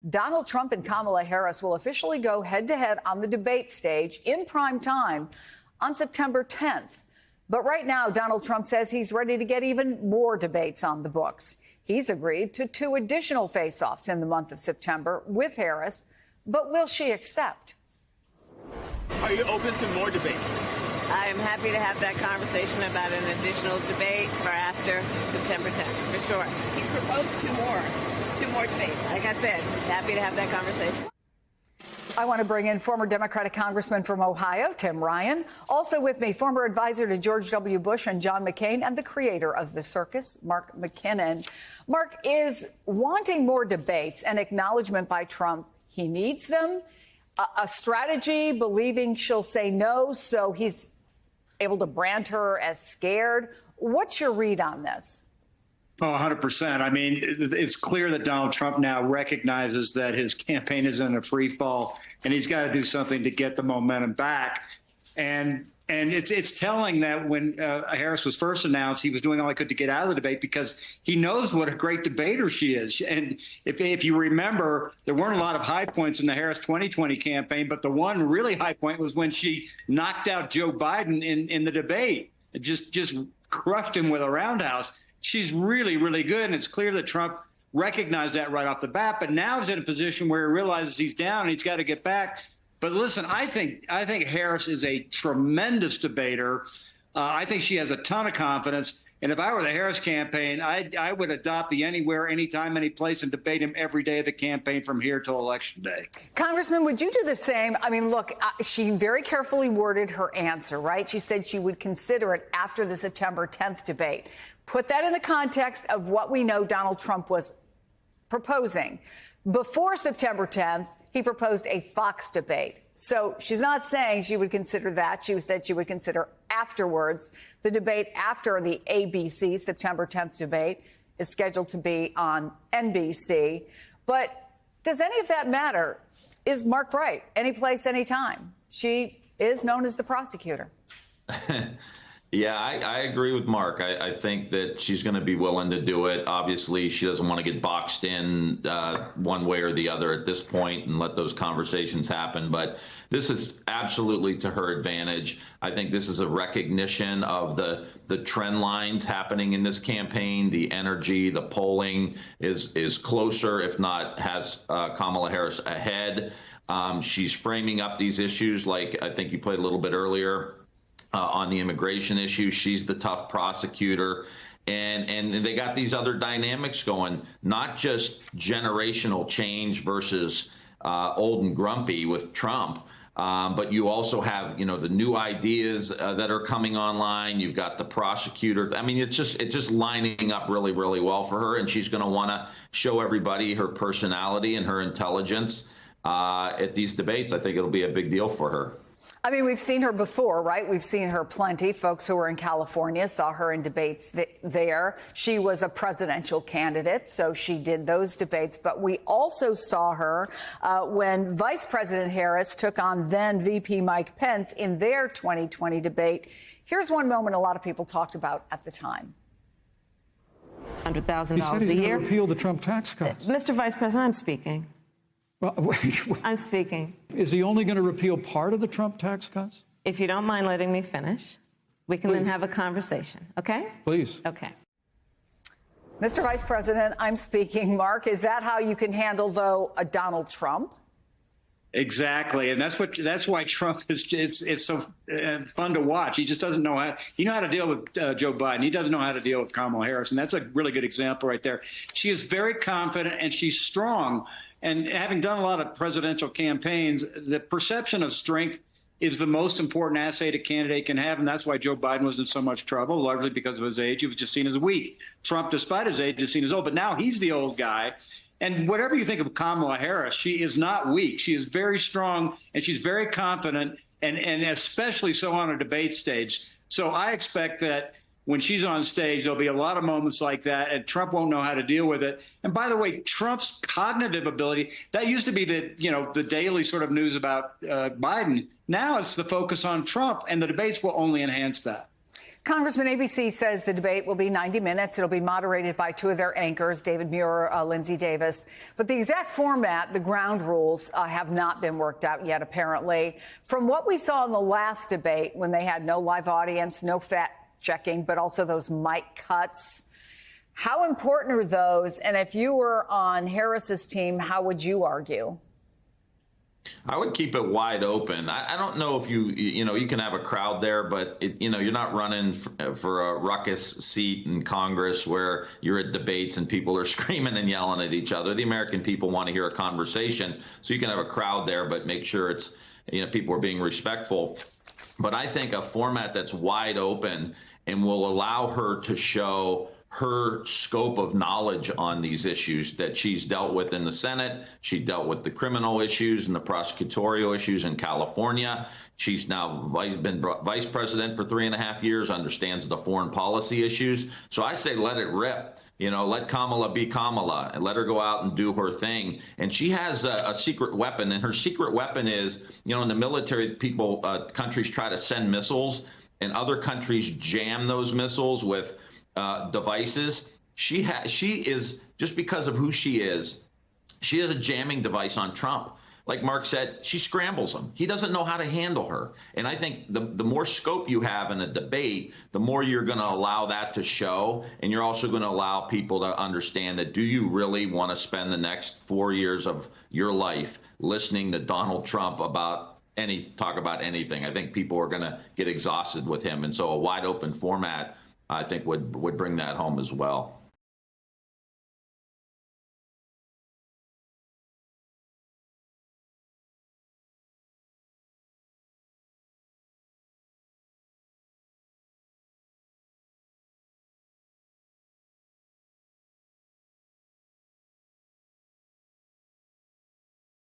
Donald Trump and Kamala Harris will officially go head-to-head on the debate stage in prime time on September 10th. But right now, Donald Trump says he's ready to get even more debates on the books. He's agreed to 2 additional face-offs in the month of September with Harris. But will she accept? Are you open to more debate? I am happy to have that conversation about an additional debate for after September 10th, for sure. He proposed 2 more debates. Like I said, happy to have that conversation. I want to bring in former Democratic Congressman from Ohio, Tim Ryan. Also with me, former advisor to George W. Bush and John McCain, and the creator of The Circus, Mark McKinnon. Mark, is wanting more debates an acknowledgement by Trump he needs them? A strategy, believing she'll say no, so he's able to brand her as scared? What's your read on this? Oh, 100%. I mean, it's clear that Donald Trump now recognizes that his campaign is in a free fall, and he's got to do something to get the momentum back. And it's telling that when Harris was first announced, he was doing all he could to get out of the debate because he knows what a great debater she is. And if you remember, there weren't a lot of high points in the Harris 2020 campaign, but the one really high point was when she knocked out Joe Biden in the debate. It just crushed him with a roundhouse. She's really, really good. And it's clear that Trump recognized that right off the bat. But now he's in a position where he realizes he's down and he's got to get back. But listen, I think Harris is a tremendous debater. I think she has a ton of confidence. And if I were the Harris campaign, I would adopt the anywhere, anytime, any place and debate him every day of the campaign from here till Election Day. Congressman, would you do the same? I mean, look, she very carefully worded her answer, right? She said she would consider it after the September 10th debate. Put that in the context of what we know Donald Trump was proposing. Before September 10th, he proposed a Fox debate. So she's not saying she would consider that. She said she would consider afterwards. The debate after the ABC September 10th debate is scheduled to be on NBC. But does any of that matter? Is Mark right? Any place, any time. She is known as the prosecutor. Yeah, I agree with Mark. I think that she's going to be willing to do it. Obviously, she doesn't want to get boxed in one way or the other at this point and let those conversations happen. But this is absolutely to her advantage. I think this is a recognition of the trend lines happening in this campaign. The energy, the polling is closer, if not has Kamala Harris ahead. She's framing up these issues like I think you played a little bit earlier. On the immigration issue, she's the tough prosecutor. And they got these other dynamics going, not just generational change versus old and grumpy with Trump, but you also have, the new ideas that are coming online. You've got the prosecutor. I mean, it's just lining up really, really well for her. And she's going to want to show everybody her personality and her intelligence at these debates. I think it'll be a big deal for her. I mean, we've seen her before, right? We've seen her plenty. Folks who were in California saw her in debates there. She was a presidential candidate, so she did those debates. But we also saw her when Vice President Harris took on then VP Mike Pence in their 2020 debate. Here's one moment a lot of people talked about at the time. $100,000 a year. He said he's going to repeal the Trump tax cuts. Mr. Vice President, I'm speaking. Well, wait. I'm speaking. Is he only going to repeal part of the Trump tax cuts? If you don't mind letting me finish, we can then have a conversation, okay? Please. Okay. Mr. Vice President, I'm speaking. Mark, is that how you can handle, though, a Donald Trump? Exactly, and that's why Trump it's so fun to watch. He just doesn't know how to deal with Joe Biden. He doesn't know how to deal with Kamala Harris, and that's a really good example right there. She is very confident and she's strong. And having done a lot of presidential campaigns, the perception of strength is the most important assay a candidate can have. And that's why Joe Biden was in so much trouble, largely because of his age. He was just seen as weak. Trump, despite his age, is seen as old. But now he's the old guy. And whatever you think of Kamala Harris, she is not weak. She is very strong and she's very confident and especially so on a debate stage. So I expect that when she's on stage, there'll be a lot of moments like that, and Trump won't know how to deal with it. And by the way, Trump's cognitive ability, that used to be the daily sort of news about Biden. Now it's the focus on Trump, and the debates will only enhance that. Congressman, ABC says the debate will be 90 minutes. It'll be moderated by two of their anchors, David Muir, Lindsey Davis. But the exact format, the ground rules, have not been worked out yet, apparently. From what we saw in the last debate, when they had no live audience, no fact checking, but also those mic cuts, how important are those? And if you were on Harris's team, how would you argue? I would keep it wide open. I don't know if you can have a crowd there, but you're not running for a ruckus seat in Congress where you're at debates and people are screaming and yelling at each other. The American people want to hear a conversation, so you can have a crowd there, but make sure it's people are being respectful. But I think a format that's wide open and will allow her to show her scope of knowledge on these issues that she's dealt with in the Senate. She dealt with the criminal issues and the prosecutorial issues in California. She's now been vice president for 3.5 years, understands the foreign policy issues. So I say let it rip. Let Kamala be Kamala and let her go out and do her thing. And she has a secret weapon, and her secret weapon is, in the military, countries try to send missiles, and other countries jam those missiles with devices. She is, just because of who she is a jamming device on Trump. Like Mark said, she scrambles him. He doesn't know how to handle her. And I think the more scope you have in a debate, the more you're going to allow that to show. And you're also going to allow people to understand that, do you really want to spend the next 4 years of your life listening to Donald Trump talk about anything? I think people are going to get exhausted with him. And so a wide open format, I think, would bring that home as well.